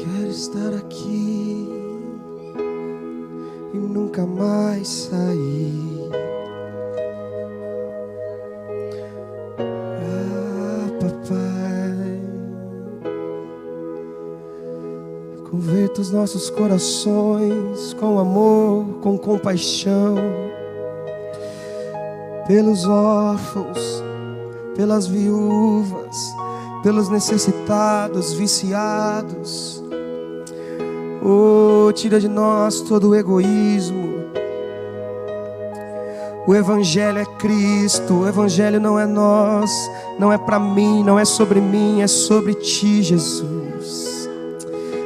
Quero estar aqui e nunca mais sair. Ah, papai, converta os nossos corações com amor, com compaixão, pelos órfãos, pelas viúvas, pelos necessitados, viciados. Oh, tira de nós todo o egoísmo. O Evangelho é Cristo, o Evangelho não é nós, não é para mim, não é sobre mim, é sobre Ti, Jesus.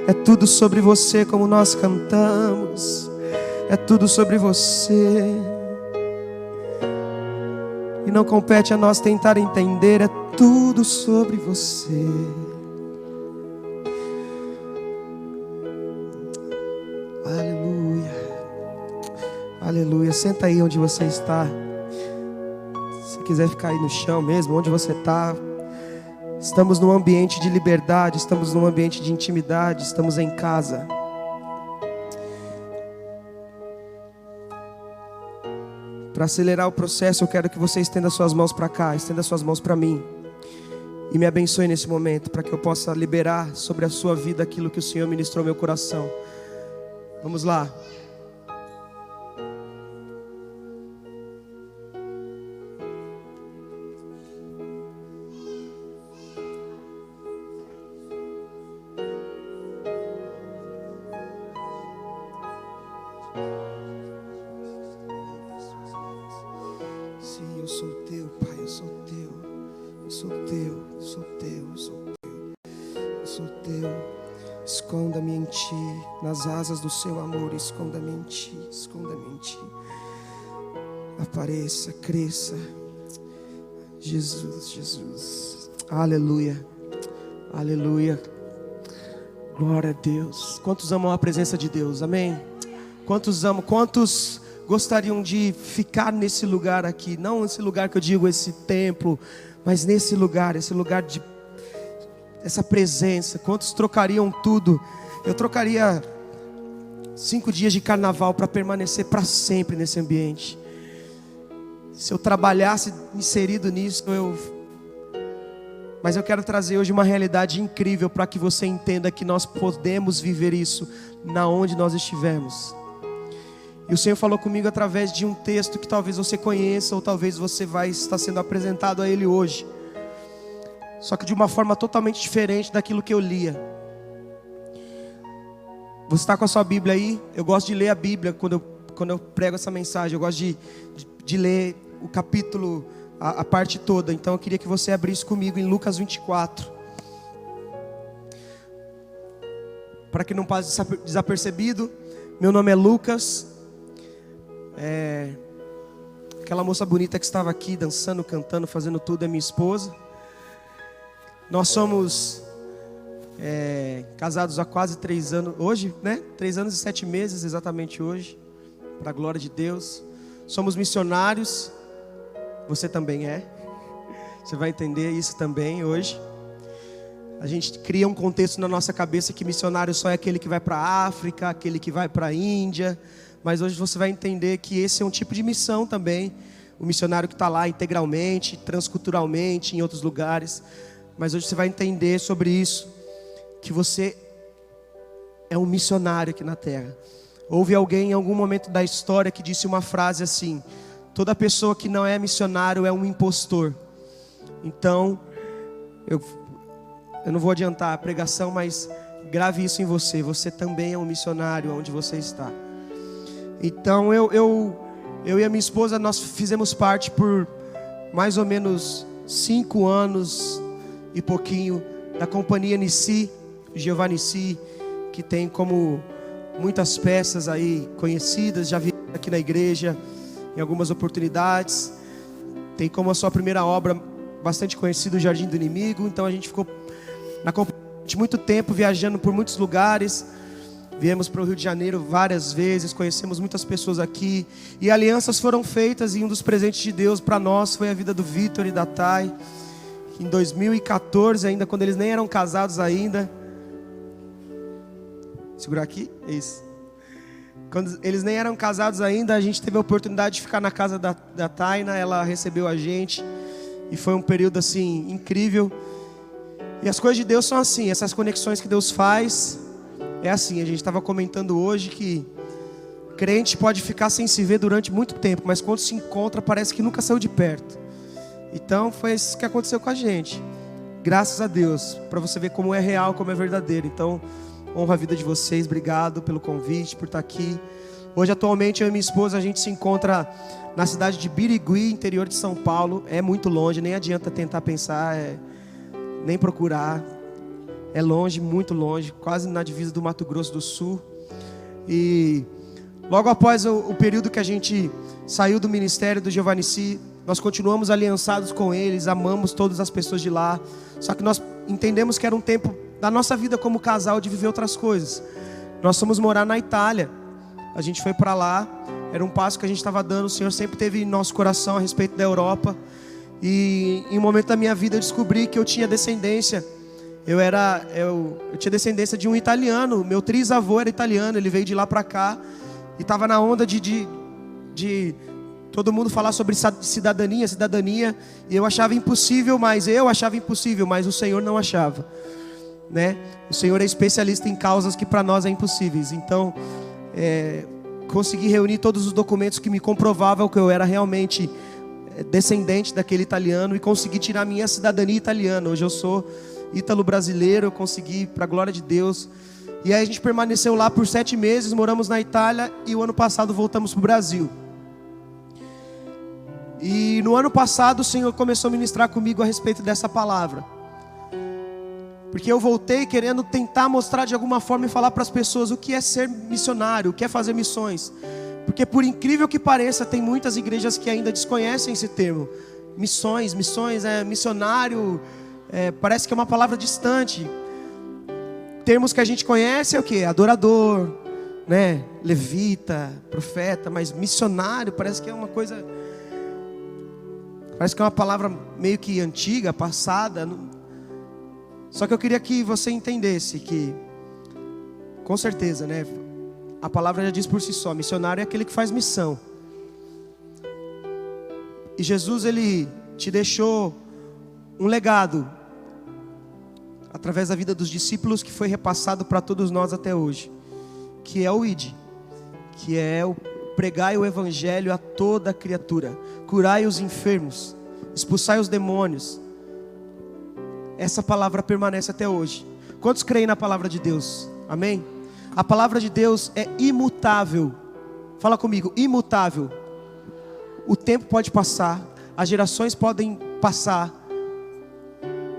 É tudo sobre você, como nós cantamos, é tudo sobre você. E não compete a nós tentar entender, é tudo sobre você. Aleluia, aleluia. Senta aí onde você está. Se quiser ficar aí no chão mesmo, onde você está. Estamos num ambiente de liberdade, estamos num ambiente de intimidade, estamos em casa. Para acelerar o processo, eu quero que você estenda suas mãos para cá, estenda suas mãos para mim. E me abençoe nesse momento, para que eu possa liberar sobre a sua vida aquilo que o Senhor ministrou ao meu coração. Vamos lá. Sim, eu sou teu, Pai, eu sou teu. Eu sou teu, eu sou teu, eu sou teu. Eu sou teu. Esconda-me em Ti, nas asas do Seu amor. Esconda-me em Ti, esconda-me em Ti. Apareça, cresça. Jesus, Jesus. Aleluia, aleluia. Glória a Deus. Quantos amam a presença de Deus? Amém? Quantos amam? Quantos gostariam de ficar nesse lugar aqui? Não esse lugar que eu digo, esse templo, mas nesse lugar, esse lugar de essa presença. Quantos trocariam tudo? Eu trocaria 5 dias de carnaval para permanecer para sempre nesse ambiente. Se eu trabalhasse inserido nisso, mas eu quero trazer hoje uma realidade incrível para que você entenda que nós podemos viver isso na onde nós estivermos. E o Senhor falou comigo através de um texto que talvez você conheça, ou talvez você vai estar sendo apresentado a ele hoje. Só que de uma forma totalmente diferente daquilo que eu lia. Você está com a sua Bíblia aí? Eu gosto de ler a Bíblia quando eu prego essa mensagem. Eu gosto de ler o capítulo, a parte toda. Então eu queria que você abrisse comigo em Lucas 24. Para que não passe desapercebido, meu nome é Lucas. Aquela moça bonita que estava aqui dançando, cantando, fazendo tudo é minha esposa. Nós somos casados há quase 3 anos, hoje, né? 3 anos e 7 meses exatamente hoje, para a glória de Deus. Somos missionários, você também é. Você vai entender isso também hoje. A gente cria um contexto na nossa cabeça que missionário só é aquele que vai para a África, aquele que vai para a Índia. Mas hoje você vai entender que esse é um tipo de missão também. O missionário que está lá integralmente, transculturalmente, em outros lugares. Mas hoje você vai entender sobre isso, que você é um missionário aqui na terra. Houve alguém em algum momento da história que disse uma frase assim: toda pessoa que não é missionário é um impostor. Então, eu não vou adiantar a pregação, mas grave isso em você. Você também é um missionário onde você está. Então, eu e a minha esposa, nós fizemos parte por mais ou menos 5 anos e pouquinho da companhia Nissi, Jeová Nissi, que tem como muitas peças aí conhecidas, já vi aqui na igreja em algumas oportunidades. Tem como a sua primeira obra bastante conhecida o Jardim do Inimigo. Então a gente ficou na companhia de muito tempo, viajando por muitos lugares. Viemos para o Rio de Janeiro várias vezes, conhecemos muitas pessoas aqui, e alianças foram feitas, e um dos presentes de Deus para nós foi a vida do Vitor e da Thay. Em 2014, ainda quando eles nem eram casados ainda, Segurar aqui? É isso. Quando eles nem eram casados ainda, a gente teve a oportunidade de ficar na casa da Taina. Ela recebeu a gente e foi um período assim incrível. E as coisas de Deus são assim, essas conexões que Deus faz é assim. A gente estava comentando hoje que crente pode ficar sem se ver durante muito tempo, mas quando se encontra parece que nunca saiu de perto. Então foi isso que aconteceu com a gente. Graças a Deus, para você ver como é real, como é verdadeiro. Então, honra a vida de vocês, obrigado pelo convite, por estar aqui. Hoje, atualmente, eu e minha esposa, a gente se encontra na cidade de Birigui, interior de São Paulo. É muito longe, nem adianta tentar pensar, nem procurar. É longe, muito longe, quase na divisa do Mato Grosso do Sul. E logo após o período que a gente saiu do ministério do Giovanici, nós continuamos aliançados com eles, amamos todas as pessoas de lá. Só que nós entendemos que era um tempo da nossa vida como casal de viver outras coisas. Nós fomos morar na Itália. A gente foi para lá. Era um passo que a gente estava dando. O Senhor sempre teve em nosso coração a respeito da Europa. E em um momento da minha vida eu descobri que eu tinha descendência. Eu tinha descendência de um italiano. Meu trisavô era italiano. Ele veio de lá para cá. E estava na onda de todo mundo falar sobre cidadania. E eu achava impossível, mas o Senhor não achava, né? O Senhor é especialista em causas que para nós é impossíveis. Então, consegui reunir todos os documentos que me comprovavam que eu era realmente descendente daquele italiano e consegui tirar minha cidadania italiana. Hoje eu sou ítalo-brasileiro, eu consegui, para a glória de Deus. E aí a gente permaneceu lá por 7 meses, moramos na Itália e o ano passado voltamos para o Brasil. E no ano passado o Senhor começou a ministrar comigo a respeito dessa palavra. Porque eu voltei querendo tentar mostrar de alguma forma e falar para as pessoas o que é ser missionário, o que é fazer missões. Porque por incrível que pareça, tem muitas igrejas que ainda desconhecem esse termo. Missões, missionário, parece que é uma palavra distante. Termos que a gente conhece é o quê? Adorador, né? Levita, profeta, mas missionário parece que é uma coisa... Parece que é uma palavra meio que antiga, passada. Só que eu queria que você entendesse que, com certeza, né? A palavra já diz por si só, missionário é aquele que faz missão. E Jesus, Ele te deixou um legado, através da vida dos discípulos, que foi repassado para todos nós até hoje. Que é o ID, que é o pregai o evangelho a toda criatura, curai os enfermos, expulsai os demônios. Essa palavra permanece até hoje. Quantos creem na palavra de Deus? Amém? A palavra de Deus é imutável. Fala comigo, imutável. O tempo pode passar, as gerações podem passar,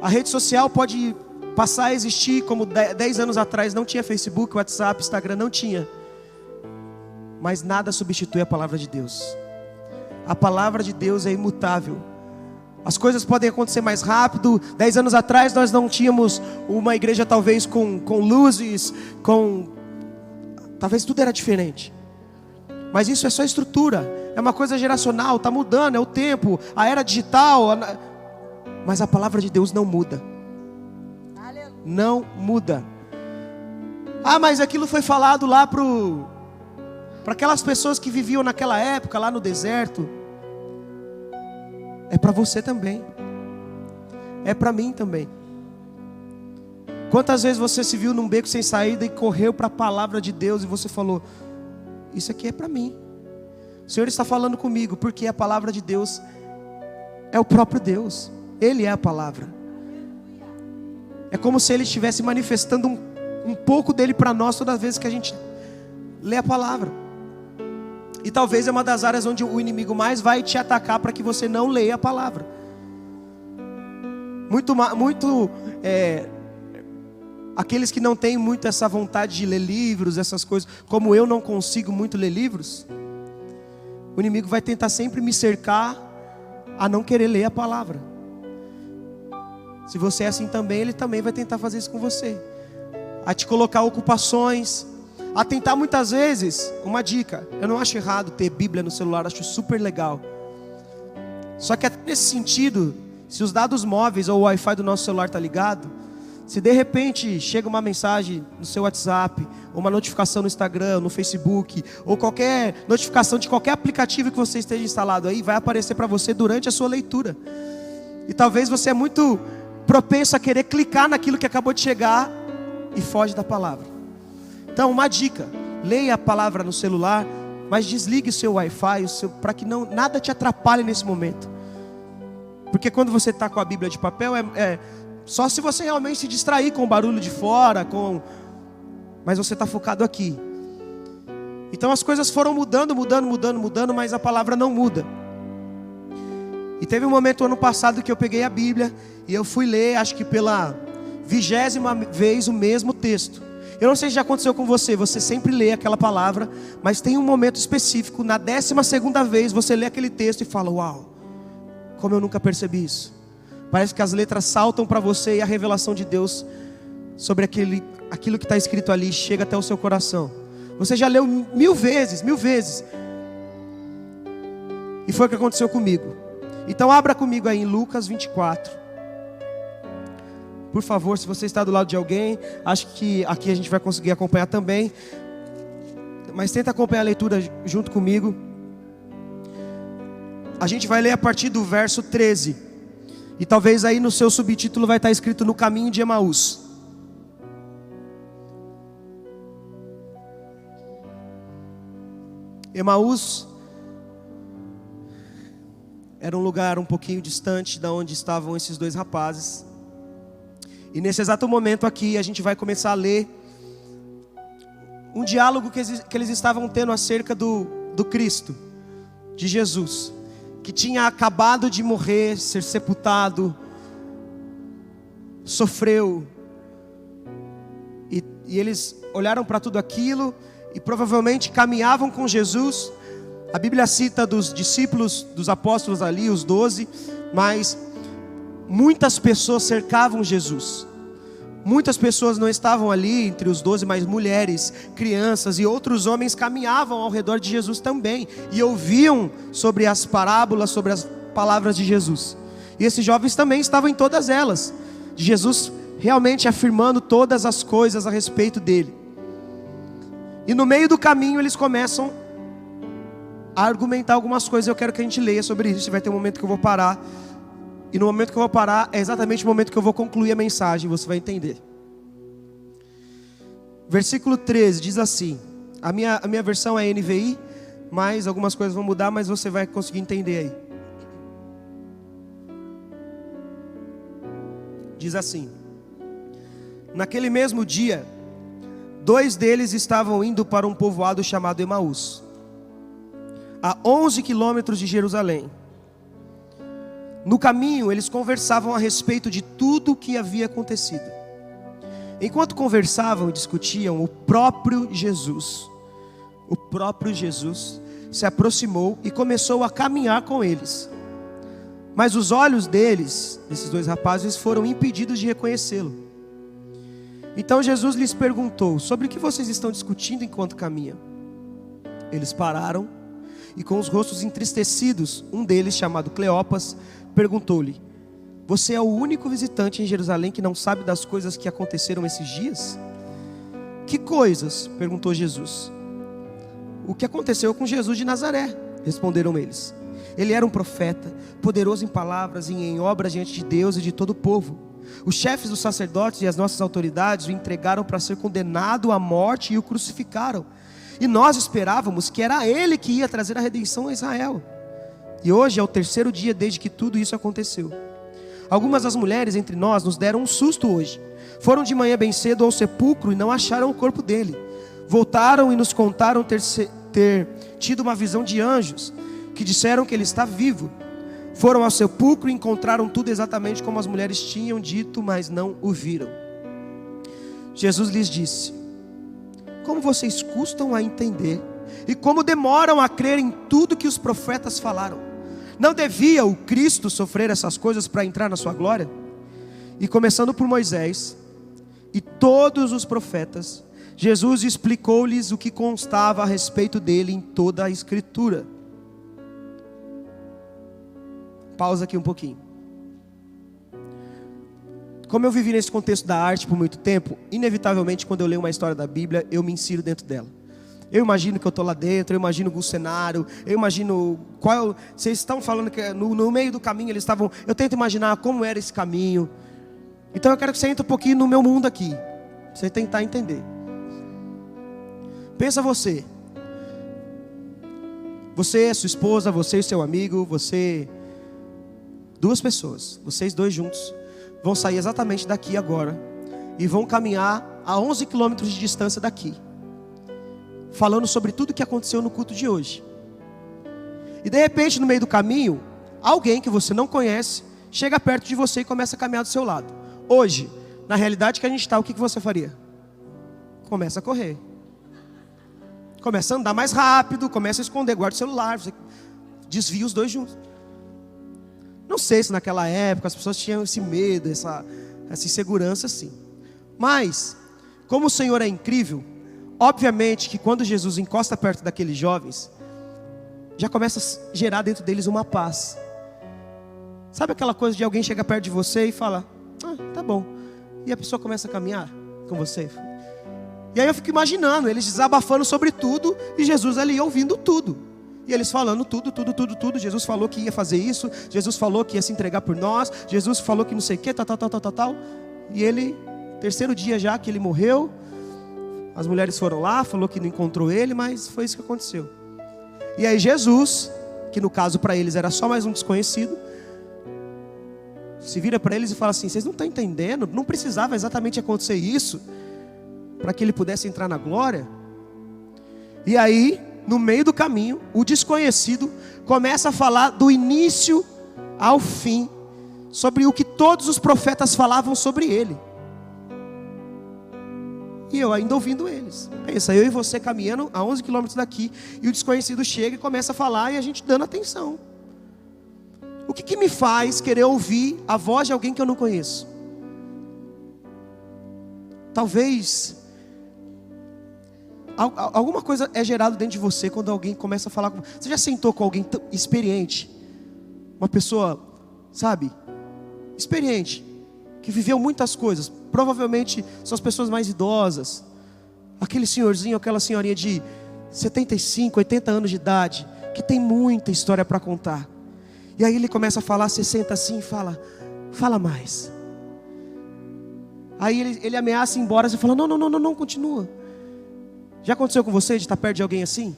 a rede social pode passar a existir, como 10 anos atrás não tinha Facebook, WhatsApp, Instagram, não tinha. Mas nada substitui a palavra de Deus. A palavra de Deus é imutável. As coisas podem acontecer mais rápido. 10 anos atrás nós não tínhamos uma igreja talvez com luzes, talvez tudo era diferente. Mas isso é só estrutura. É uma coisa geracional, está mudando, é o tempo, a era digital. Mas a palavra de Deus não muda. Não muda. Ah, mas aquilo foi falado lá para aquelas pessoas que viviam naquela época, lá no deserto. É para você também. É para mim também. Quantas vezes você se viu num beco sem saída e correu para a palavra de Deus e você falou: isso aqui é para mim. O Senhor está falando comigo, porque a palavra de Deus é o próprio Deus. Ele é a palavra. É como se Ele estivesse manifestando um pouco dele para nós todas as vezes que a gente lê a palavra. E talvez é uma das áreas onde o inimigo mais vai te atacar para que você não leia a palavra. Aqueles que não têm muito essa vontade de ler livros, essas coisas, como eu não consigo muito ler livros, o inimigo vai tentar sempre me cercar a não querer ler a palavra. Se você é assim também, ele também vai tentar fazer isso com você, a te colocar ocupações, a tentar muitas vezes. Uma dica: eu não acho errado ter Bíblia no celular, acho super legal. Só que até nesse sentido, se os dados móveis ou o Wi-Fi do nosso celular está ligado, Se de repente chega uma mensagem no seu WhatsApp, ou uma notificação no Instagram, no Facebook, ou qualquer notificação de qualquer aplicativo que você esteja instalado aí, vai aparecer para você durante a sua leitura. E talvez você é muito propenso a querer clicar naquilo que acabou de chegar e foge da palavra. Então, uma dica: leia a palavra no celular, mas desligue o seu Wi-Fi, para que nada te atrapalhe nesse momento. Porque quando você está com a Bíblia de papel, só se você realmente se distrair com o barulho de fora, mas você está focado aqui. Então as coisas foram mudando, mas a palavra não muda. E teve um momento ano passado que eu peguei a Bíblia e eu fui ler, acho que pela 20ª vez o mesmo texto. Eu não sei se já aconteceu com você sempre lê aquela palavra, mas tem um momento específico, na 12ª vez você lê aquele texto e fala: uau, como eu nunca percebi isso. Parece que as letras saltam para você e a revelação de Deus sobre aquilo que está escrito ali chega até o seu coração. Você já leu 1000 vezes. E foi o que aconteceu comigo. Então abra comigo aí em Lucas 24. Por favor, se você está do lado de alguém, acho que aqui a gente vai conseguir acompanhar também. Mas tenta acompanhar a leitura junto comigo. A gente vai ler a partir do verso 13. E talvez aí no seu subtítulo vai estar escrito: no caminho de Emaús. Emaús era um lugar um pouquinho distante da onde estavam esses dois rapazes. E nesse exato momento aqui a gente vai começar a ler um diálogo que eles estavam tendo acerca do Cristo, de Jesus, que tinha acabado de morrer, ser sepultado, sofreu. E eles olharam para tudo aquilo e provavelmente caminhavam com Jesus. A Bíblia cita dos discípulos, dos apóstolos ali, os 12, mas muitas pessoas cercavam Jesus. Muitas pessoas não estavam ali entre os 12, mas mulheres, crianças e outros homens caminhavam ao redor de Jesus também e ouviam sobre as parábolas, sobre as palavras de Jesus. E esses jovens também estavam em todas elas, de Jesus realmente afirmando todas as coisas a respeito dele. E no meio do caminho eles começam a argumentar algumas coisas. Eu quero que a gente leia sobre isso. Vai ter um momento que eu vou parar. E no momento que eu vou parar é exatamente o momento que eu vou concluir a mensagem. Você vai entender. Versículo 13 diz assim. A minha versão é NVI, mas algumas coisas vão mudar, mas você vai conseguir entender aí. Diz assim: naquele mesmo dia, 2 deles estavam indo para um povoado chamado Emaús, a 11 quilômetros de Jerusalém. No caminho, eles conversavam a respeito de tudo o que havia acontecido. Enquanto conversavam e discutiam, o próprio Jesus se aproximou e começou a caminhar com eles. Mas os olhos desses 2 rapazes, foram impedidos de reconhecê-lo. Então Jesus lhes perguntou: sobre o que vocês estão discutindo enquanto caminham? Eles pararam e, com os rostos entristecidos, um deles, chamado Cleopas, perguntou-lhe: você é o único visitante em Jerusalém que não sabe das coisas que aconteceram esses dias? Que coisas? Perguntou Jesus. O que aconteceu com Jesus de Nazaré? Responderam eles. Ele era um profeta, poderoso em palavras e em obras diante de Deus e de todo o povo. Os chefes dos sacerdotes e as nossas autoridades o entregaram para ser condenado à morte e o crucificaram. E nós esperávamos que era ele que ia trazer a redenção a Israel. E hoje é o 3º dia desde que tudo isso aconteceu. Algumas das mulheres entre nós nos deram um susto hoje. Foram de manhã bem cedo ao sepulcro e não acharam o corpo dele. Voltaram e nos contaram ter tido uma visão de anjos que disseram que ele está vivo. Foram ao sepulcro e encontraram tudo exatamente como as mulheres tinham dito, mas não o viram. Jesus lhes disse: como vocês custam a entender e como demoram a crer em tudo que os profetas falaram. Não devia o Cristo sofrer essas coisas para entrar na sua glória? E começando por Moisés e todos os profetas, Jesus explicou-lhes o que constava a respeito dele em toda a Escritura. Pausa aqui um pouquinho. Como eu vivi nesse contexto da arte por muito tempo, inevitavelmente quando eu leio uma história da Bíblia, eu me insiro dentro dela. Eu imagino que eu estou lá dentro, eu imagino o cenário, eu imagino qual... Vocês estão falando que no meio do caminho eles estavam... Eu tento imaginar como era esse caminho. Então eu quero que você entre um pouquinho no meu mundo aqui, pra você tentar entender. Pensa você. Você, sua esposa, você e seu amigo, você... Duas pessoas, vocês dois juntos, vão sair exatamente daqui agora e vão caminhar a 11 quilômetros de distância daqui, falando sobre tudo o que aconteceu no culto de hoje. E de repente, no meio do caminho, alguém que você não conhece chega perto de você e começa a caminhar do seu lado. Hoje, na realidade que a gente está, o que você faria? Começa a correr. Começa a andar mais rápido, começa a esconder, guarda o celular, você desvia os dois juntos. Não sei se naquela época as pessoas tinham esse medo, essa insegurança assim. Mas, como o Senhor é incrível, obviamente que quando Jesus encosta perto daqueles jovens, já começa a gerar dentro deles uma paz. Sabe aquela coisa de alguém chegar perto de você e fala, tá bom. E a pessoa começa a caminhar com você. E aí eu fico imaginando, eles desabafando sobre tudo e Jesus ali ouvindo tudo. E eles falando tudo. Jesus falou que ia fazer isso. Jesus falou que ia se entregar por nós. Jesus falou que não sei o que, tal. E ele, terceiro dia já que ele morreu, as mulheres foram lá, falou que não encontrou ele, mas foi isso que aconteceu. E aí Jesus, que no caso para eles era só mais um desconhecido, se vira para eles e fala assim, vocês não estão entendendo? Não precisava exatamente acontecer isso para que ele pudesse entrar na glória. E aí, no meio do caminho, o desconhecido começa a falar do início ao fim, sobre o que todos os profetas falavam sobre ele. E eu ainda ouvindo eles. Pensa, eu e você caminhando a 11 quilômetros daqui, e o desconhecido chega e começa a falar, e a gente dando atenção. O que me faz querer ouvir a voz de alguém que eu não conheço? Talvez alguma coisa é gerada dentro de você quando alguém começa a falar com... Você já sentou com alguém experiente? Uma pessoa, sabe? Experiente, que viveu muitas coisas. Provavelmente são as pessoas mais idosas. Aquele senhorzinho, aquela senhorinha de 75, 80 anos de idade, que tem muita história para contar. E aí ele começa a falar, você senta assim e fala mais. Aí ele ameaça ir embora, você fala, não, continua. Já aconteceu com você de estar perto de alguém assim?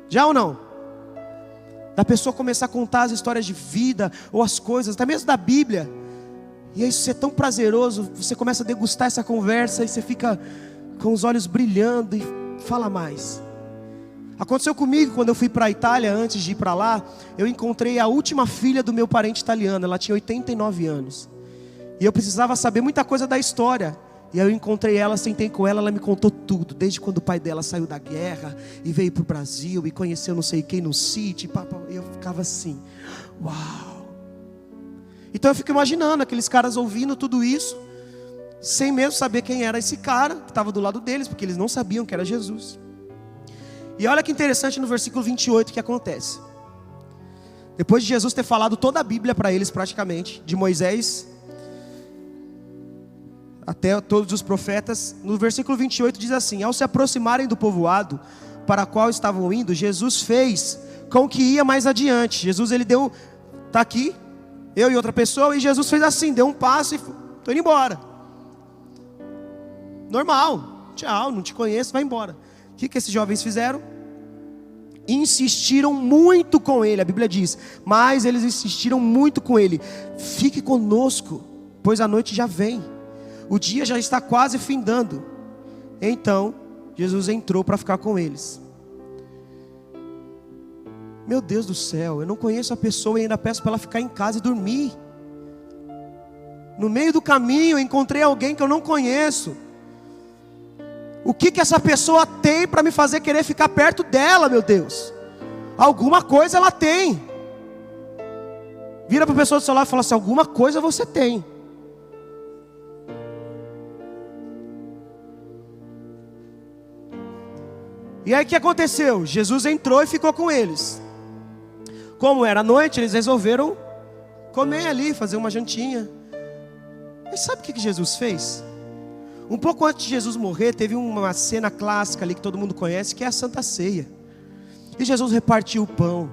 Já ou não? Da pessoa começar a contar as histórias de vida, ou as coisas, até mesmo da Bíblia. E aí isso é tão prazeroso, você começa a degustar essa conversa, e você fica com os olhos brilhando, e fala mais. Aconteceu comigo quando eu fui para a Itália, antes de ir para lá, eu encontrei a última filha do meu parente italiano, ela tinha 89 anos. E eu precisava saber muita coisa da história. E aí eu encontrei ela, sentei com ela, ela me contou tudo. Desde quando o pai dela saiu da guerra e veio para o Brasil e conheceu não sei quem no sítio. E eu ficava assim, uau. Então eu fico imaginando aqueles caras ouvindo tudo isso, sem mesmo saber quem era esse cara que estava do lado deles, porque eles não sabiam que era Jesus. E olha que interessante no versículo 28 que acontece. Depois de Jesus ter falado toda a Bíblia para eles praticamente, de Moisés até todos os profetas, no versículo 28 diz assim, ao se aproximarem do povoado para qual estavam indo, Jesus fez com que ia mais adiante. Jesus ele deu, está aqui, eu e outra pessoa, e Jesus fez assim, deu um passo e estou indo embora. Normal, tchau, não te conheço, vai embora. O que esses jovens fizeram? Insistiram muito com ele, a Bíblia diz, mas eles insistiram muito com ele, fique conosco, pois a noite já vem, o dia já está quase findando. Então Jesus entrou para ficar com eles. Meu Deus do céu, eu não conheço a pessoa e ainda peço para ela ficar em casa e dormir. No meio do caminho eu encontrei alguém que eu não conheço. O que essa pessoa tem para me fazer querer ficar perto dela, meu Deus? Alguma coisa ela tem. Vira para a pessoa do seu lado e fala assim, alguma coisa você tem. E aí o que aconteceu? Jesus entrou e ficou com eles. Como era noite, eles resolveram comer ali, fazer uma jantinha. Mas sabe o que Jesus fez? Um pouco antes de Jesus morrer, teve uma cena clássica ali que todo mundo conhece, que é a Santa Ceia. E Jesus repartiu o pão.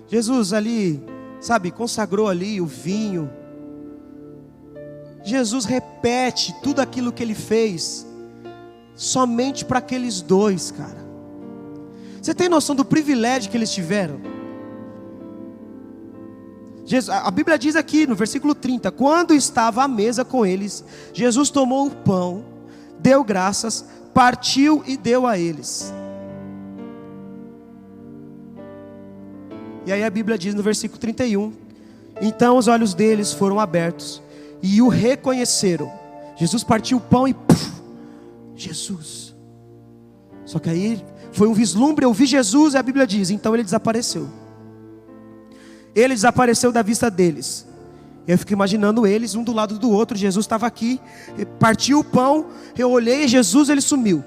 Jesus ali, sabe, consagrou ali o vinho. Jesus repete tudo aquilo que ele fez somente para aqueles dois, cara. Você tem noção do privilégio que eles tiveram? A Bíblia diz aqui no versículo 30: quando estava à mesa com eles, Jesus tomou o pão, deu graças, partiu e deu a eles. E aí a Bíblia diz no versículo 31: então os olhos deles foram abertos e o reconheceram. Jesus partiu o pão e Jesus. Só que aí foi um vislumbre, eu vi Jesus, e a Bíblia diz, então ele desapareceu. Ele desapareceu da vista deles. Eu fico imaginando eles, um do lado do outro. Jesus estava aqui, partiu o pão, eu olhei, Jesus, ele sumiu.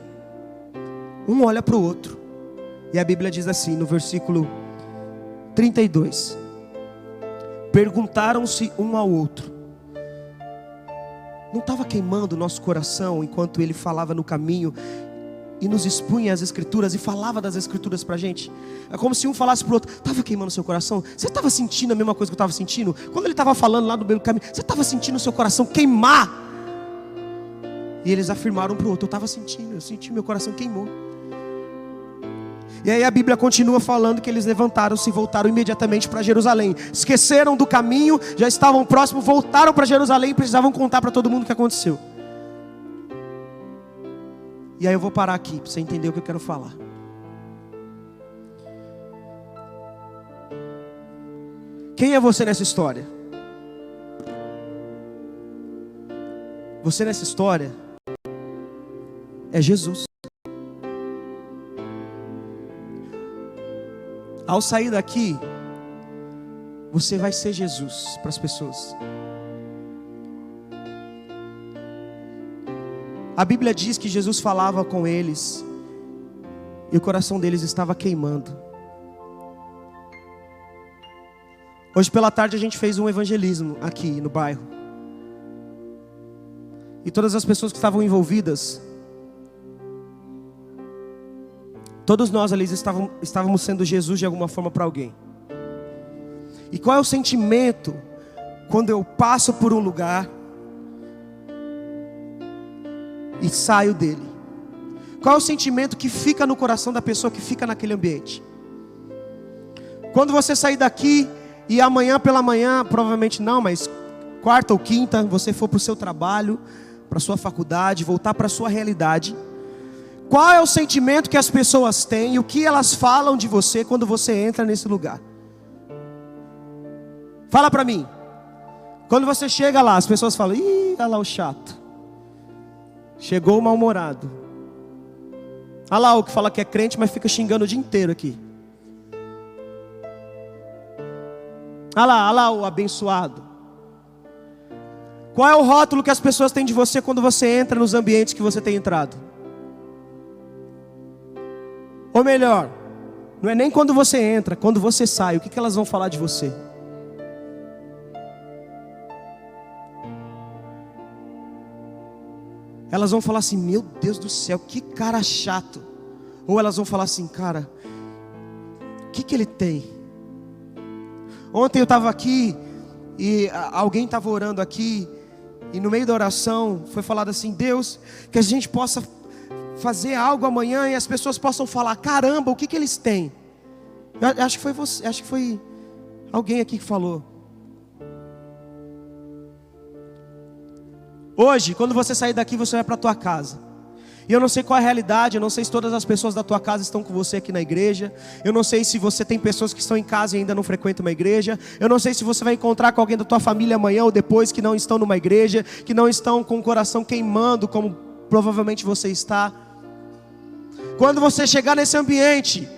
Um olha para o outro. E a Bíblia diz assim, no versículo 32: perguntaram-se um ao outro. Não estava queimando o nosso coração enquanto ele falava no caminho e nos expunha as escrituras e falava das escrituras para a gente? É como se um falasse para o outro: estava queimando o seu coração? Você estava sentindo a mesma coisa que eu estava sentindo? Quando ele estava falando lá no meio do caminho, você estava sentindo o seu coração queimar? E eles afirmaram para o outro: eu senti meu coração queimou. E aí a Bíblia continua falando que eles levantaram-se e voltaram imediatamente para Jerusalém. Esqueceram do caminho, já estavam próximos, voltaram para Jerusalém e precisavam contar para todo mundo o que aconteceu. E aí eu vou parar aqui para você entender o que eu quero falar. Quem é você nessa história? Você nessa história é Jesus. Ao sair daqui, você vai ser Jesus para as pessoas. A Bíblia diz que Jesus falava com eles e o coração deles estava queimando. Hoje pela tarde a gente fez um evangelismo aqui no bairro. E todas as pessoas que estavam envolvidas, todos nós ali estávamos sendo Jesus de alguma forma para alguém. E qual é o sentimento quando eu passo por um lugar e saio dele? Qual é o sentimento que fica no coração da pessoa que fica naquele ambiente? Quando você sair daqui e amanhã pela manhã, provavelmente não, mas quarta ou quinta, você for para o seu trabalho, para a sua faculdade, voltar para a sua realidade, qual é o sentimento que as pessoas têm e o que elas falam de você quando você entra nesse lugar? Fala para mim. Quando você chega lá, as pessoas falam: ih, olha lá o chato, chegou o mal-humorado. Olha lá o que fala que é crente, mas fica xingando o dia inteiro aqui. Olha lá o abençoado. Qual é o rótulo que as pessoas têm de você quando você entra nos ambientes que você tem entrado? Ou melhor, não é nem quando você entra, quando você sai, o que elas vão falar de você? Elas vão falar assim: meu Deus do céu, que cara chato. Ou elas vão falar assim: cara, o que ele tem? Ontem eu estava aqui e alguém estava orando aqui, e no meio da oração foi falado assim: Deus, que a gente possa fazer algo amanhã e as pessoas possam falar: caramba, o que eles têm? Eu acho que foi você, acho que foi alguém aqui que falou. Hoje, quando você sair daqui, você vai para a tua casa. E eu não sei qual é a realidade, eu não sei se todas as pessoas da tua casa estão com você aqui na igreja. Eu não sei se você tem pessoas que estão em casa e ainda não frequentam uma igreja. Eu não sei se você vai encontrar com alguém da tua família amanhã ou depois que não estão numa igreja, que não estão com o coração queimando como provavelmente você está. Quando você chegar nesse ambiente,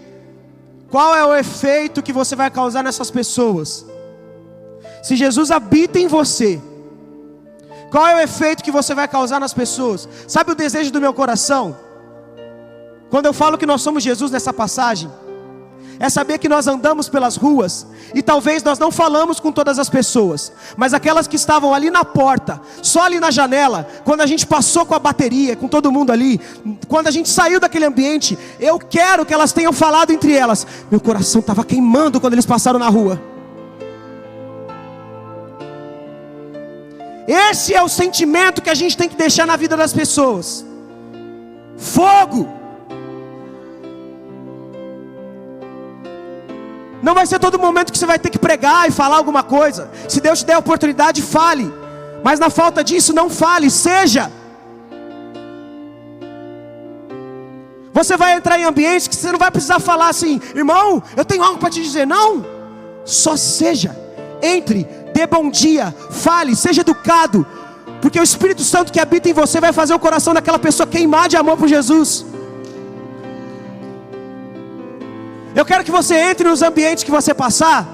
qual é o efeito que você vai causar nessas pessoas? Se Jesus habita em você, qual é o efeito que você vai causar nas pessoas? Sabe o desejo do meu coração? Quando eu falo que nós somos Jesus nessa passagem, É saber que nós andamos pelas ruas e talvez nós não falamos com todas as pessoas, mas aquelas que estavam ali na porta, só ali na janela, quando a gente passou com a bateria, com todo mundo ali, quando a gente saiu daquele ambiente, eu quero que elas tenham falado entre elas: meu coração estava queimando quando eles passaram na rua. Esse é o sentimento que a gente tem que deixar na vida das pessoas. Fogo. Não vai ser todo momento que você vai ter que pregar e falar alguma coisa. Se Deus te der a oportunidade, fale. Mas na falta disso, não fale, seja. Você vai entrar em ambientes que você não vai precisar falar assim: irmão, eu tenho algo para te dizer. Não, só seja. Entre, dê bom dia, fale, seja educado. Porque o Espírito Santo que habita em você vai fazer o coração daquela pessoa queimar de amor por Jesus. Eu quero que você entre nos ambientes que você passar,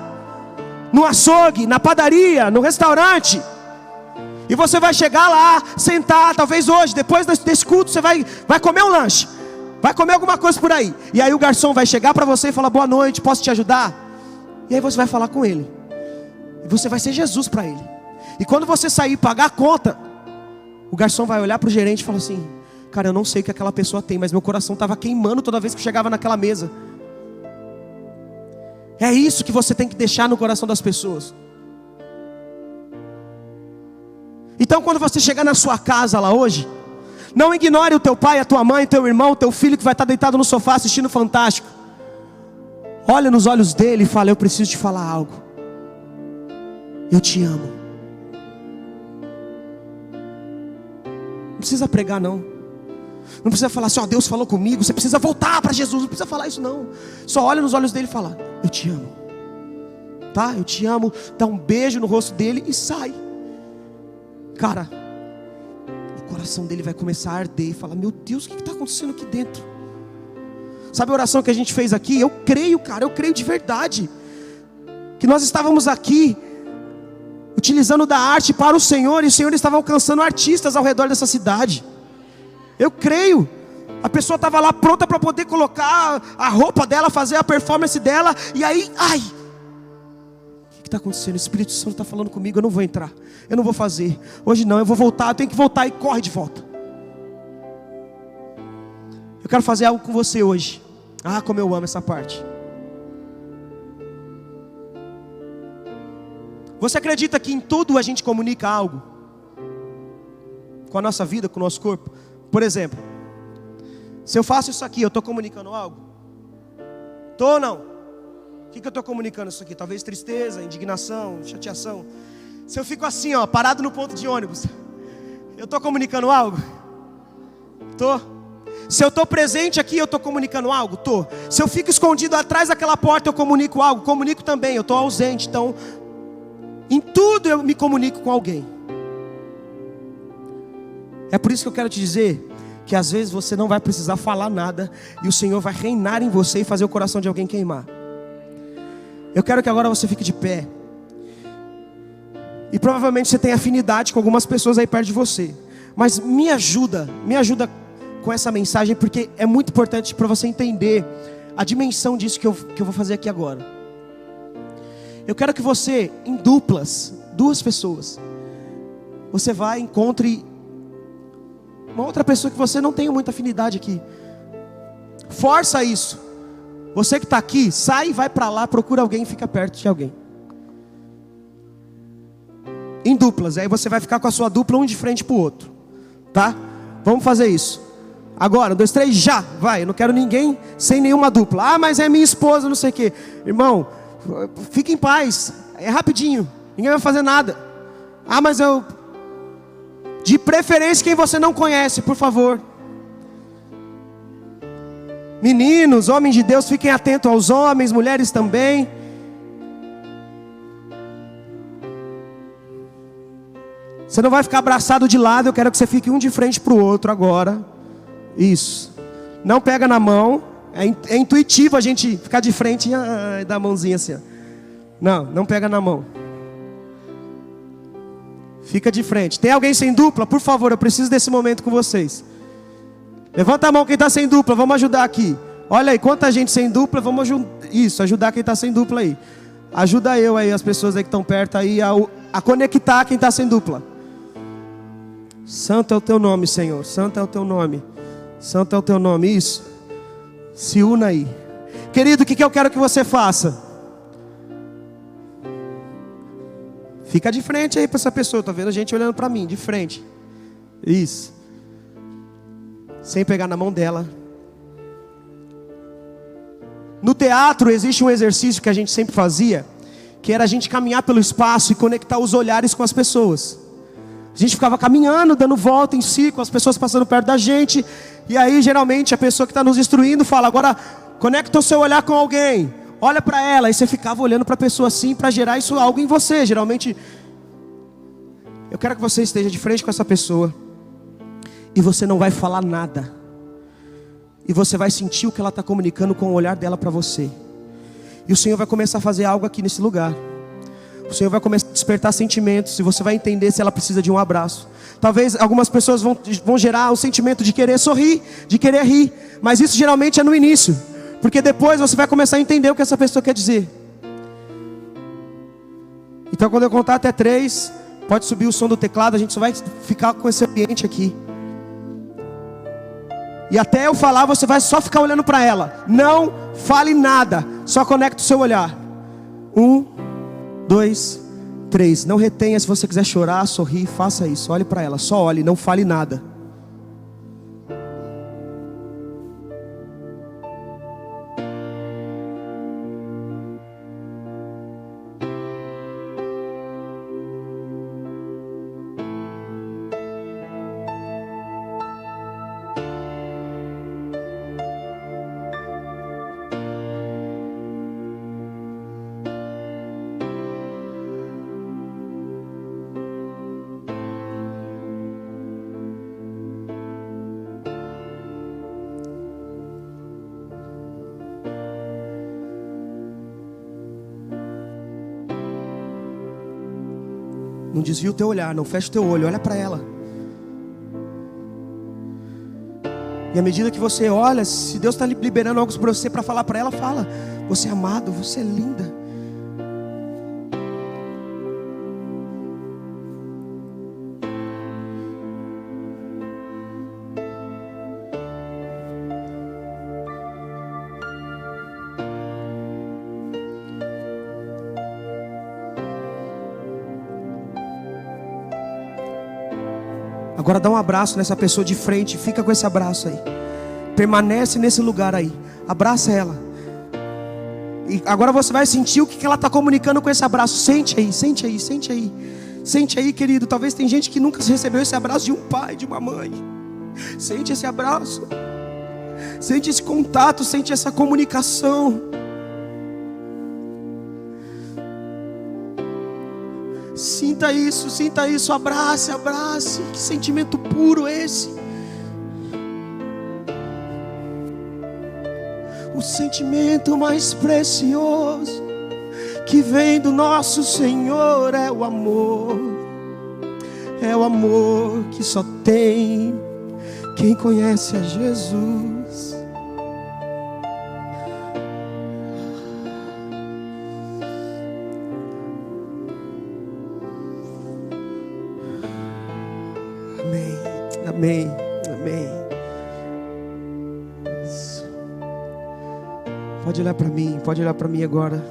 no açougue, na padaria, no restaurante, e você vai chegar lá, sentar, talvez hoje, depois desse culto, você vai comer um lanche, vai comer alguma coisa por aí, e aí o garçom vai chegar para você e falar: boa noite, posso te ajudar? E aí você vai falar com ele, e você vai ser Jesus para ele. E quando você sair e pagar a conta, o garçom vai olhar para o gerente e falar assim: cara, eu não sei o que aquela pessoa tem, mas meu coração estava queimando toda vez que chegava naquela mesa. É isso que você tem que deixar no coração das pessoas. Então quando você chegar na sua casa lá hoje, não ignore o teu pai, a tua mãe, o teu irmão, o teu filho que vai estar deitado no sofá assistindo Fantástico. Olha nos olhos dele e fala: eu preciso te falar algo. Eu te amo. Não precisa pregar não. Não precisa falar assim: ó, Deus falou comigo, você precisa voltar para Jesus. Não precisa falar isso não. Só olha nos olhos dele e fala: eu te amo. Tá? Eu te amo. Dá um beijo no rosto dele e sai. Cara, o coração dele vai começar a arder e falar: meu Deus, o que está acontecendo aqui dentro? Sabe a oração que a gente fez aqui? Eu creio, cara, eu creio de verdade que nós estávamos aqui utilizando da arte para o Senhor, e o Senhor estava alcançando artistas ao redor dessa cidade. Eu creio. A pessoa estava lá pronta para poder colocar a roupa dela, fazer a performance dela, e aí, ai, o que está acontecendo? O Espírito Santo está falando comigo, eu não vou entrar, eu não vou fazer, hoje não, eu vou voltar, eu tenho que voltar, e corre de volta. Eu quero fazer algo com você hoje. Ah, como eu amo essa parte. Você acredita que em tudo a gente comunica algo? Com a nossa vida, com o nosso corpo? Por exemplo, se eu faço isso aqui, eu estou comunicando algo? Estou ou não? O que eu estou comunicando isso aqui? Talvez tristeza, indignação, chateação. Se eu fico assim, ó, parado no ponto de ônibus, eu estou comunicando algo? Estou. Se eu estou presente aqui, eu estou comunicando algo? Estou. Se eu fico escondido atrás daquela porta, eu comunico algo? Comunico também, eu estou ausente. Então, em tudo eu me comunico com alguém. É por isso que eu quero te dizer que às vezes você não vai precisar falar nada, e o Senhor vai reinar em você e fazer o coração de alguém queimar. Eu quero que agora você fique de pé. E provavelmente você tem afinidade com algumas pessoas aí perto de você, mas me ajuda com essa mensagem, porque é muito importante para você entender a dimensão disso que eu vou fazer aqui agora. Eu quero que você, em duplas, 2 pessoas, você vai e encontre uma outra pessoa que você não tem muita afinidade aqui. Força isso. Você que está aqui, sai e vai para lá, procura alguém e fica perto de alguém. Em duplas, aí você vai ficar com a sua dupla um de frente para o outro. Tá? Vamos fazer isso. Agora, 1, 2, 3, já, vai. Eu não quero ninguém sem nenhuma dupla. Ah, mas é minha esposa, não sei o quê. Irmão, fique em paz. É rapidinho, ninguém vai fazer nada. Ah, mas eu... De preferência quem você não conhece, por favor. Meninos, homens de Deus, fiquem atentos aos homens, mulheres também. Você não vai ficar abraçado de lado, eu quero que você fique um de frente para o outro agora. Isso. Não pega na mão. É intuitivo a gente ficar de frente e dar a mãozinha assim. Não pega na mão. Fica de frente. Tem alguém sem dupla? Por favor, eu preciso desse momento com vocês. Levanta a mão quem está sem dupla, vamos ajudar aqui. Olha aí, quanta gente sem dupla, vamos Isso, ajudar quem está sem dupla aí. Ajuda eu aí, as pessoas aí que estão perto aí, a conectar quem está sem dupla. Santo é o teu nome, Senhor. Santo é o teu nome. Santo é o teu nome. Isso. Se una aí. Querido, o que eu quero que você faça? Fica de frente aí para essa pessoa. Tô vendo a gente olhando para mim, de frente. Isso. Sem pegar na mão dela. No teatro existe um exercício que a gente sempre fazia, que era a gente caminhar pelo espaço e conectar os olhares com as pessoas. A gente ficava caminhando, dando volta em si, com as pessoas passando perto da gente. E aí geralmente a pessoa que está nos instruindo fala: agora conecta o seu olhar com alguém, olha para ela. E você ficava olhando para a pessoa assim, para gerar isso algo em você. Geralmente, eu quero que você esteja de frente com essa pessoa, e você não vai falar nada, e você vai sentir o que ela está comunicando com o olhar dela para você. E o Senhor vai começar a fazer algo aqui nesse lugar. O Senhor vai começar a despertar sentimentos, e você vai entender se ela precisa de um abraço. Talvez algumas pessoas vão gerar um sentimento de querer sorrir, de querer rir, mas isso geralmente é no início, porque depois você vai começar a entender o que essa pessoa quer dizer. Então quando eu contar até 3, pode subir o som do teclado, a gente só vai ficar com esse ambiente aqui. E até eu falar, você vai só ficar olhando para ela. Não fale nada, só conecta o seu olhar. 1, 2, 3. Não retenha. Se você quiser chorar, sorrir, faça isso. Olhe para ela, só olhe, não fale nada. Não desvia o teu olhar, não fecha o teu olho, olha para ela. E à medida que você olha, se Deus está liberando algo para você, para falar para ela, fala: você é amado, você é linda. Agora dá um abraço nessa pessoa de frente. Fica com esse abraço aí. Permanece nesse lugar aí. Abraça ela. E agora você vai sentir o que ela está comunicando com esse abraço. Sente aí, sente aí, sente aí. Sente aí, querido. Talvez tem gente que nunca recebeu esse abraço de um pai, de uma mãe. Sente esse abraço. Sente esse contato, sente essa comunicação. Sinta isso, abrace, abrace. Que sentimento puro esse. O sentimento mais precioso que vem do nosso Senhor é o amor. É o amor que só tem quem conhece a Jesus. Amém, amém. Isso. Pode olhar para mim agora.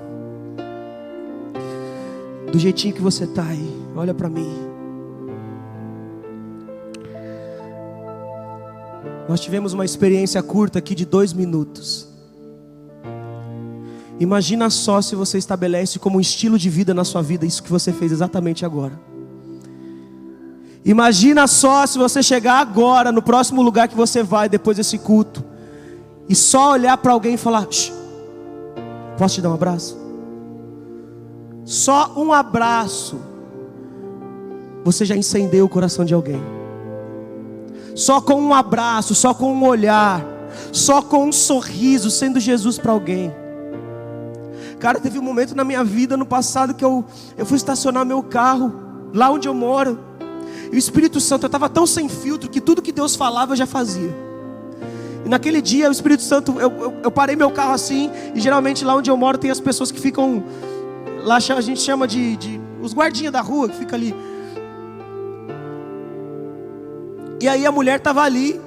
Do jeitinho que você está aí, olha para mim. Nós tivemos uma experiência curta aqui de 2 minutos. Imagina só se você estabelece como um estilo de vida na sua vida isso que você fez exatamente agora. Imagina só se você chegar agora no próximo lugar que você vai depois desse culto e só olhar para alguém e falar: posso te dar um abraço? Só um abraço, você já incendeia o coração de alguém. Só com um abraço, só com um olhar, só com um sorriso, sendo Jesus para alguém. Cara, teve um momento na minha vida no passado que eu fui estacionar meu carro lá onde eu moro. E o Espírito Santo, eu estava tão sem filtro que tudo que Deus falava eu já fazia. E naquele dia o Espírito Santo, eu parei meu carro assim, e geralmente lá onde eu moro tem as pessoas que ficam, lá a gente chama de os guardinhas da rua que fica ali. E aí a mulher estava ali,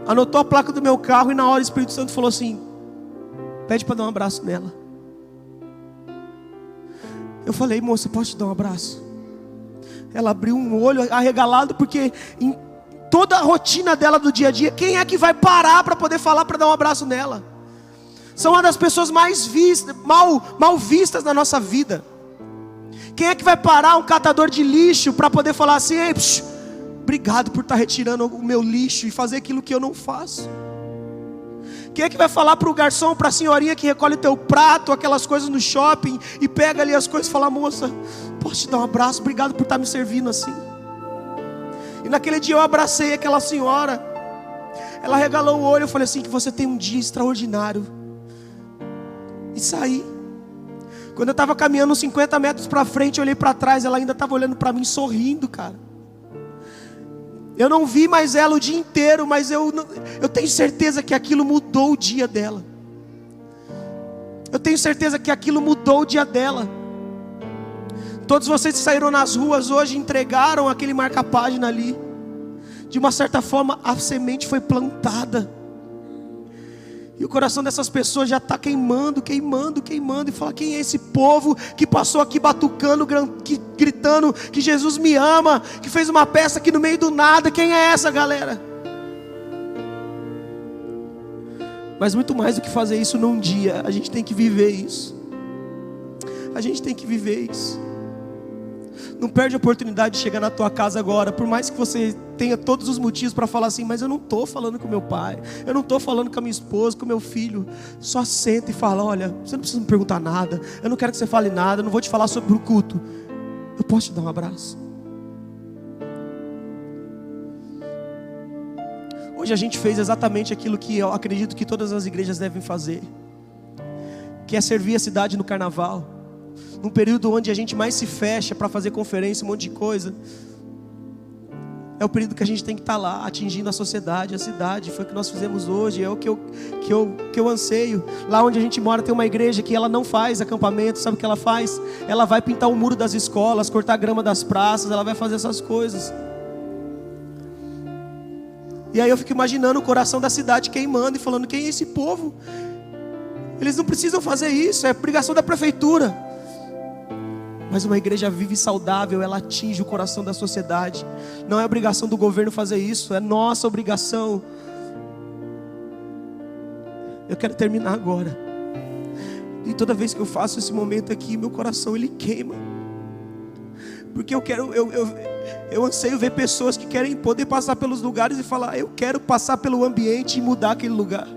anotou a placa do meu carro, e na hora o Espírito Santo falou assim: pede para dar um abraço nela. Eu falei: moça, posso te dar um abraço? Ela abriu um olho arregalado, porque em toda a rotina dela do dia a dia, quem é que vai parar para poder falar, para dar um abraço nela? São uma das pessoas mais mal vistas na nossa vida. Quem é que vai parar um catador de lixo para poder falar assim: ei, obrigado por estar retirando o meu lixo e fazer aquilo que eu não faço? Quem é que vai falar para o garçom, para a senhorinha que recolhe o teu prato, aquelas coisas no shopping, e pega ali as coisas e fala: moça, posso te dar um abraço? Obrigado por estar me servindo assim. E naquele dia eu abracei aquela senhora. Ela regalou o olho, eu falei assim: que você tem um dia extraordinário. E saí. Quando eu estava caminhando uns 50 metros para frente, eu olhei para trás, ela ainda estava olhando para mim sorrindo, cara. Eu não vi mais ela o dia inteiro, mas eu tenho certeza que aquilo mudou o dia dela. Eu tenho certeza que aquilo mudou o dia dela. Todos vocês que saíram nas ruas hoje entregaram aquele marca-página ali. De uma certa forma a semente foi plantada. E o coração dessas pessoas já está queimando. E fala: quem é esse povo que passou aqui batucando, gritando que Jesus me ama, que fez uma peça aqui no meio do nada? Quem é essa galera? Mas muito mais do que fazer isso num dia, a gente tem que viver isso. A gente tem que viver isso. Não perde a oportunidade de chegar na tua casa agora, por mais que você tenha todos os motivos para falar assim: mas eu não estou falando com meu pai, eu não estou falando com a minha esposa, com o meu filho. Só senta e fala: olha, você não precisa me perguntar nada, eu não quero que você fale nada, eu não vou te falar sobre o culto, eu posso te dar um abraço? Hoje a gente fez exatamente aquilo que eu acredito que todas as igrejas devem fazer, que é servir a cidade no carnaval. Num período onde a gente mais se fecha para fazer conferência, um monte de coisa, é o período que a gente tem que estar lá, atingindo a sociedade, a cidade. Foi o que nós fizemos hoje, é o que eu anseio. Lá onde a gente mora tem uma igreja que ela não faz acampamento. Sabe o que ela faz? Ela vai pintar o muro das escolas, cortar a grama das praças, ela vai fazer essas coisas. E aí eu fico imaginando o coração da cidade queimando e falando: quem é esse povo? Eles não precisam fazer isso, é obrigação da prefeitura. Mas uma igreja viva e saudável, ela atinge o coração da sociedade. Não é obrigação do governo fazer isso, é nossa obrigação. Eu quero terminar agora. E toda vez que eu faço esse momento aqui, meu coração ele queima. Porque eu anseio ver pessoas que querem poder passar pelos lugares e falar: eu quero passar pelo ambiente e mudar aquele lugar.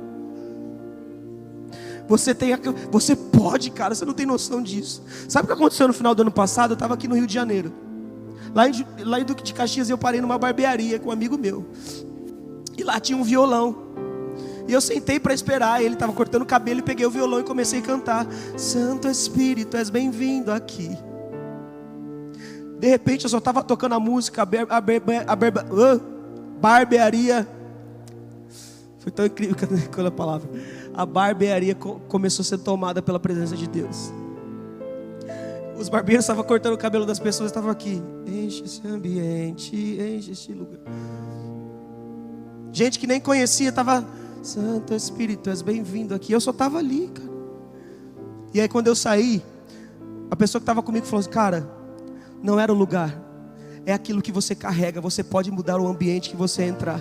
Você pode, cara, você não tem noção disso. Sabe o que aconteceu no final do ano passado? Eu estava aqui no Rio de Janeiro. Lá em Duque de Caxias, eu parei numa barbearia com um amigo meu. E lá tinha um violão. E eu sentei para esperar. Ele estava cortando o cabelo e peguei o violão e comecei a cantar: Santo Espírito, és bem-vindo aqui. De repente eu só estava tocando a música, barbearia. Foi tão incrível com a palavra. A barbearia começou a ser tomada pela presença de Deus. Os barbeiros estavam cortando o cabelo das pessoas, estavam aqui: enche esse ambiente, enche esse lugar. Gente que nem conhecia estava: Santo Espírito, és bem-vindo aqui. Eu só estava ali, cara. E aí quando eu saí, a pessoa que estava comigo falou assim: cara, não era o lugar, é aquilo que você carrega. Você pode mudar o ambiente que você entrar.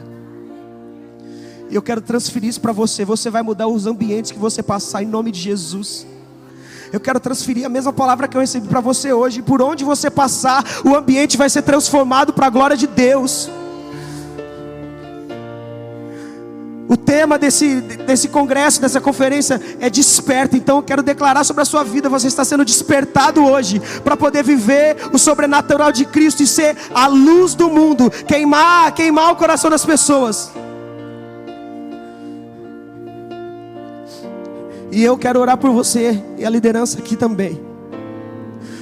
E eu quero transferir isso para você. Você vai mudar os ambientes que você passar, em nome de Jesus. Eu quero transferir a mesma palavra que eu recebi para você hoje. Por onde você passar, o ambiente vai ser transformado para a glória de Deus. O tema desse congresso, dessa conferência é desperta. Então eu quero declarar sobre a sua vida: você está sendo despertado hoje para poder viver o sobrenatural de Cristo e ser a luz do mundo, queimar o coração das pessoas. E eu quero orar por você e a liderança aqui também.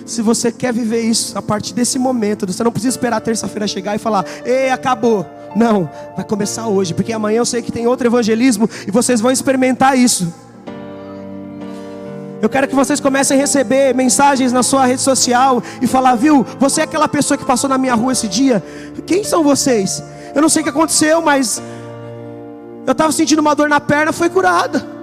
Se você quer viver isso a partir desse momento, você não precisa esperar a terça-feira chegar e falar: ei, acabou. Não, vai começar hoje, porque amanhã eu sei que tem outro evangelismo e vocês vão experimentar isso. Eu quero que vocês comecem a receber mensagens na sua rede social e falar: viu, você é aquela pessoa que passou na minha rua esse dia? Quem são vocês? Eu não sei o que aconteceu, mas eu estava sentindo uma dor na perna, foi curada.